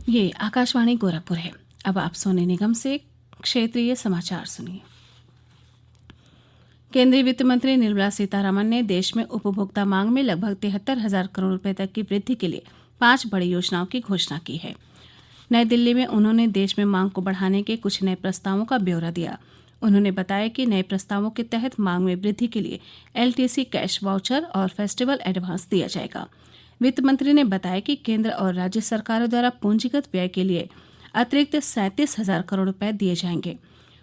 ये आकाशवाणी गोरखपुर है। अब आप सोने निगम से क्षेत्रीय समाचार सुनिए। केंद्रीय वित्त मंत्री निर्मला सीतारामन ने देश में उपभोक्ता मांग में लगभग 73,000 करोड़ रुपए तक की वृद्धि के लिए 5 बड़ी योजनाओं की घोषणा की है। नई दिल्ली में उन्होंने देश में मांग को बढ़ाने के कुछ नए प्रस्तावों का ब्यौरा दिया। उन्होंने बताया कि नए प्रस्तावों के तहत मांग में वृद्धि के लिए एलटीसी कैश वाउचर और फेस्टिवल एडवांस दिया जाएगा। वित्त मंत्री ने बताया कि केंद्र और राज्य सरकारों द्वारा पूंजीगत व्यय के लिए अतिरिक्त 37,000 करोड़ रुपए दिए जाएंगे।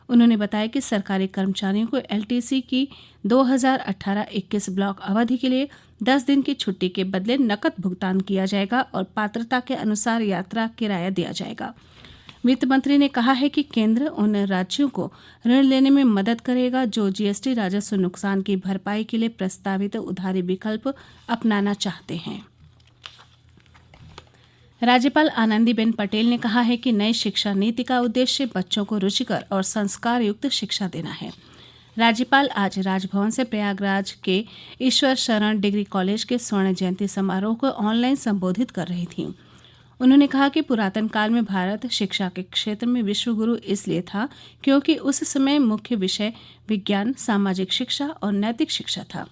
उन्होंने बताया कि सरकारी कर्मचारियों को एलटीसी की 2018-21 ब्लॉक अवधि के लिए 10 दिन की छुट्टी के बदले नकद भुगतान किया जाएगा और पात्रता के अनुसार यात्रा किराया दिया जाएगा। वित्त मंत्री ने कहा है कि केंद्र उन राज्यों को ऋण लेने में मदद करेगा जो जीएसटी राजस्व नुकसान की भरपाई के लिए प्रस्तावित उधारी विकल्प अपनाना चाहते हैं। राज्यपाल आनंदीबेन पटेल ने कहा है कि नई शिक्षा नीति का उद्देश्य बच्चों को रुचिकर और संस्कार युक्त शिक्षा देना है। राज्यपाल आज राजभवन से प्रयागराज के ईश्वर शरण डिग्री कॉलेज के स्वर्ण जयंती समारोह को ऑनलाइन संबोधित कर रही थीं। उन्होंने कहा कि पुरातन काल में भारत शिक्षा के क्षेत्र में विश्वगुरु इसलिए था क्योंकि उस समय मुख्य विषय विज्ञान, सामाजिक शिक्षा और नैतिक शिक्षा था।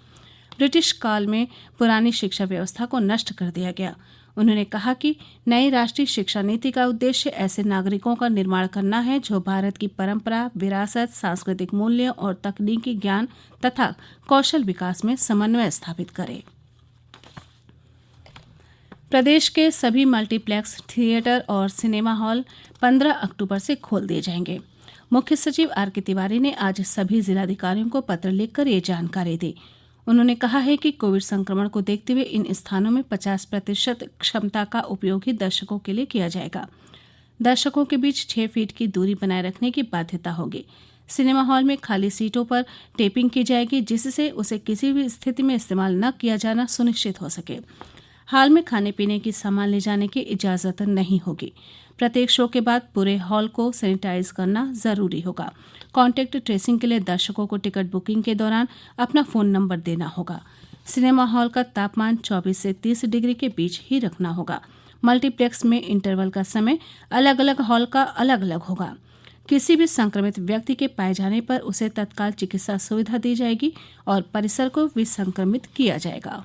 ब्रिटिश काल में पुरानी शिक्षा व्यवस्था को नष्ट कर दिया गया। उन्होंने कहा कि नई राष्ट्रीय शिक्षा नीति का उद्देश्य ऐसे नागरिकों का निर्माण करना है जो भारत की परंपरा, विरासत, सांस्कृतिक मूल्यों और तकनीकी ज्ञान तथा कौशल विकास में समन्वय स्थापित करे। प्रदेश के सभी मल्टीप्लेक्स, थिएटर और सिनेमा हॉल 15 अक्टूबर से खोल दिए जाएंगे। मुख्य सचिव आर.के. तिवारी ने आज सभी जिलाधिकारियों को पत्र लिखकर ये जानकारी दी। उन्होंने कहा है कि कोविड संक्रमण को देखते हुए इन स्थानों में 50% क्षमता का उपयोग ही दर्शकों के लिए किया जाएगा। दर्शकों के बीच 6 फीट की दूरी बनाए रखने की बाध्यता होगी। सिनेमा हॉल में खाली सीटों पर टेपिंग की जाएगी जिससे उसे किसी भी स्थिति में इस्तेमाल न किया जाना सुनिश्चित हो सके। हॉल में खाने पीने की सामान ले जाने की इजाज़त नहीं होगी। प्रत्येक शो के बाद पूरे हॉल को सैनिटाइज करना जरूरी होगा। कॉन्टैक्ट ट्रेसिंग के लिए दर्शकों को टिकट बुकिंग के दौरान अपना फ़ोन नंबर देना होगा। सिनेमा हॉल का तापमान 24 से 30 डिग्री के बीच ही रखना होगा। मल्टीप्लेक्स में इंटरवल का समय अलग अलग हॉल का अलग अलग होगा। किसी भी संक्रमित व्यक्ति के पाए जाने पर उसे तत्काल चिकित्सा सुविधा दी जाएगी और परिसर को विसंक्रमित किया जाएगा।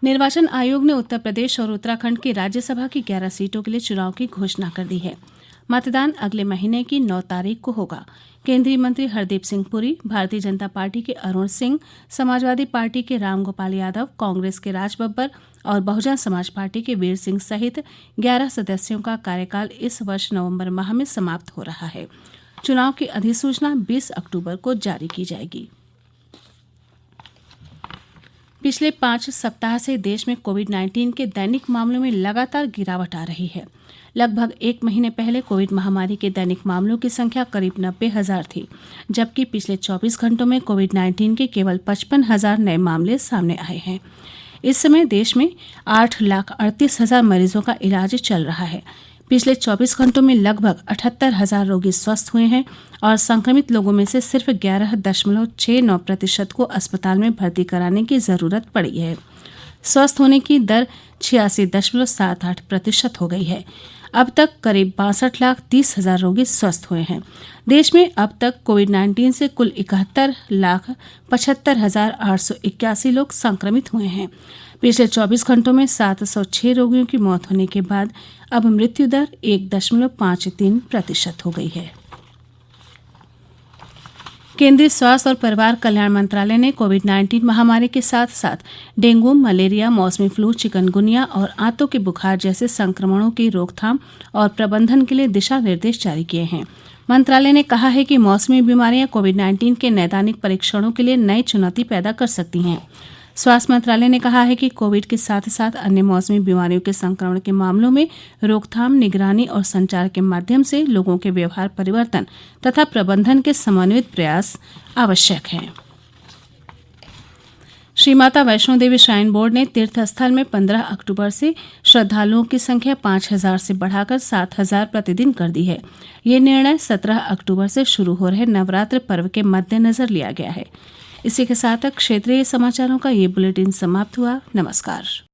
निर्वाचन आयोग ने उत्तर प्रदेश और उत्तराखंड की राज्यसभा की 11 सीटों के लिए चुनाव की घोषणा कर दी है। मतदान अगले महीने की 9 तारीख को होगा। केंद्रीय मंत्री हरदीप सिंह पुरी, भारतीय जनता पार्टी के अरुण सिंह, समाजवादी पार्टी के रामगोपाल यादव, कांग्रेस के राज बब्बर और बहुजन समाज पार्टी के वीर सिंह सहित 11 सदस्यों का कार्यकाल इस वर्ष नवंबर माह में समाप्त हो रहा है। चुनाव की अधिसूचना 20 अक्टूबर को जारी की जाएगी। पिछले 5 सप्ताह से देश में कोविड-19 के दैनिक मामलों में लगातार गिरावट आ रही है। लगभग 1 महीने पहले कोविड महामारी के दैनिक मामलों की संख्या करीब 90,000 थी, जबकि पिछले 24 घंटों में कोविड-19 के केवल 55,000 नए मामले सामने आए हैं। इस समय देश में 8,38,000 मरीजों का इलाज चल रहा है। पिछले 24 घंटों में लगभग 78,000 रोगी स्वस्थ हुए हैं और संक्रमित लोगों में से सिर्फ 11.69% को अस्पताल में भर्ती कराने की जरूरत पड़ी है। स्वस्थ होने की दर 86.78% हो गई है। अब तक करीब 62,30,000 रोगी स्वस्थ हुए हैं। देश में अब तक कोविड-19 से कुल 71,75,881 लोग संक्रमित हुए हैं। पिछले 24 घंटों में 706 रोगियों की मौत होने के बाद अब मृत्यु दर 1.53% हो गई है। केंद्रीय स्वास्थ्य और परिवार कल्याण मंत्रालय ने कोविड-19 महामारी के साथ साथ डेंगू, मलेरिया, मौसमी फ्लू, चिकनगुनिया और आंतों के बुखार जैसे संक्रमणों की रोकथाम और प्रबंधन के लिए दिशा निर्देश जारी किए हैं। मंत्रालय ने कहा है कि मौसमी बीमारियां कोविड-19 के नैदानिक परीक्षणों के लिए नई चुनौती पैदा कर सकती हैं। स्वास्थ्य मंत्रालय ने कहा है कि कोविड के साथ साथ अन्य मौसमी बीमारियों के संक्रमण के मामलों में रोकथाम, निगरानी और संचार के माध्यम से लोगों के व्यवहार परिवर्तन तथा प्रबंधन के समन्वित प्रयास आवश्यक हैं। श्री माता वैष्णो देवी श्राइन बोर्ड ने तीर्थ स्थल में 15 अक्टूबर से श्रद्धालुओं की संख्या 5,000 से बढ़ाकर 7,000 प्रतिदिन कर दी है। ये निर्णय 17 अक्टूबर से शुरू हो रहे नवरात्र पर्व के मद्देनजर लिया गया है। इसी के साथ क्षेत्रीय समाचारों का ये बुलेटिन समाप्त हुआ। नमस्कार।